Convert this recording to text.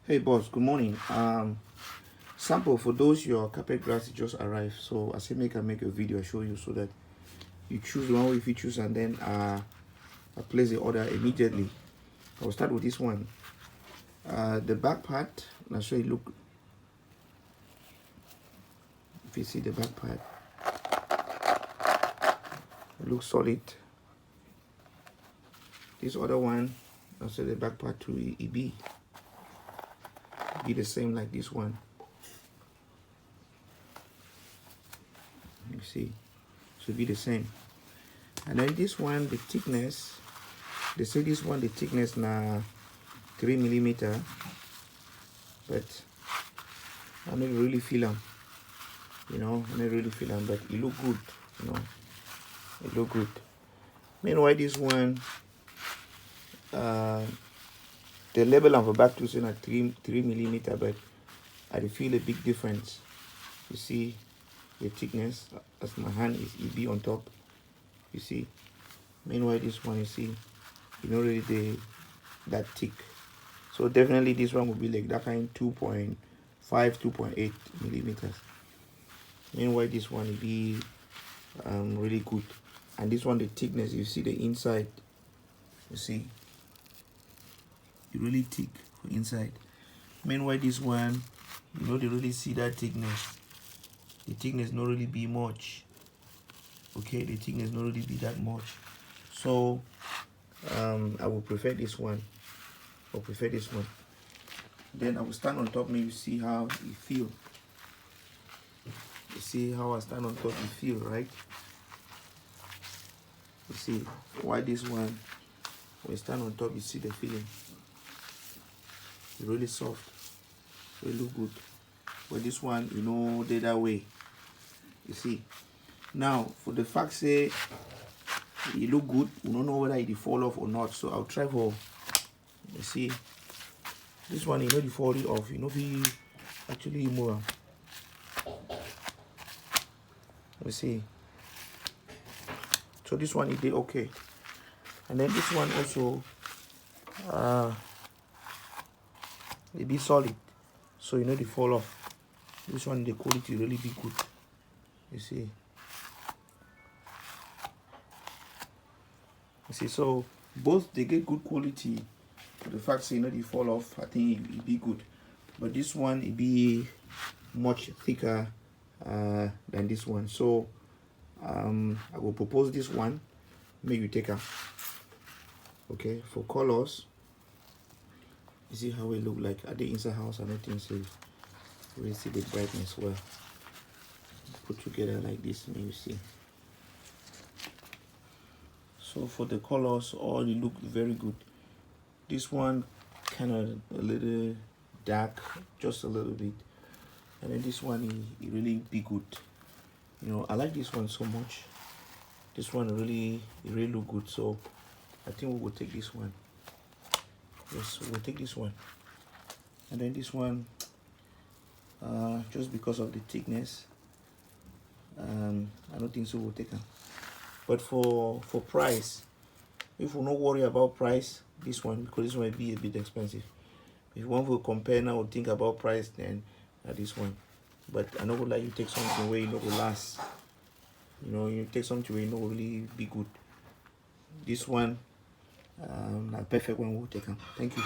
Hey boss, good morning. Sample for those your carpet grass just arrived. So I say make a video show you so that you choose one if you choose and then I place the order immediately. I'll start with this one. The back part, I'll show you look. If you see the back part, it looks solid. This other one, I'll show the back part to be the same like this one. You see, should be the same. And then this one, the thickness, they say this one the thickness na 3 mm, but I don't really feel them. I don't really feel them, but it look good. It look good. Meanwhile, this one, the level of the back to say na 3 mm, but I feel a big difference. You see the thickness as my hand is EB on top. You see. Meanwhile, this one, you see, really that thick. So definitely this one will be like that kind 2.5, 2.8 millimeters. Meanwhile, this one will be really good. And this one, the thickness, you see the inside. You see, it really thick for inside. Meanwhile, this one, they really see that thickness. The thickness not really be much. Okay, the thickness not really be that much. So I will prefer this one. Then I will stand on top, maybe see how it feel. You see how I stand on top, it feel, right? You see why this one, when you stand on top, you see the feeling. It's really soft, really look good. But this one, they that way. You see. Now, for the fact say it look good, we don't know whether it fall off or not. So I'll try for, you see, this one, the fall off. We actually move. You see. So this one, it did okay. And then this one also, it be solid. So the fall off. This one, the quality really be good. You see. You see, so both they get good quality. For the fact say they fall off, I think it be good. But this one it be much thicker than this one. So I will propose this one. Make you take her. Okay, for colors, you see how it look like at the inside house. I don't think so. We see the brightness well. Put together like this, maybe you see. So for the colors, all they look very good. This one kind of a little dark, just a little bit, and then this one it really be good. I like this one so much. This one really look good. So I think we will take this one. Yes, we will take this one. And then this one, just because of the thickness, I don't think so we'll take it. But for price, if we not worry about price, this one, because this one might be a bit expensive. If you want to compare now or think about price, then this one. But I know like you take something where you know will last. You take something where you know will really be good. This one, a perfect one will take them. Thank you.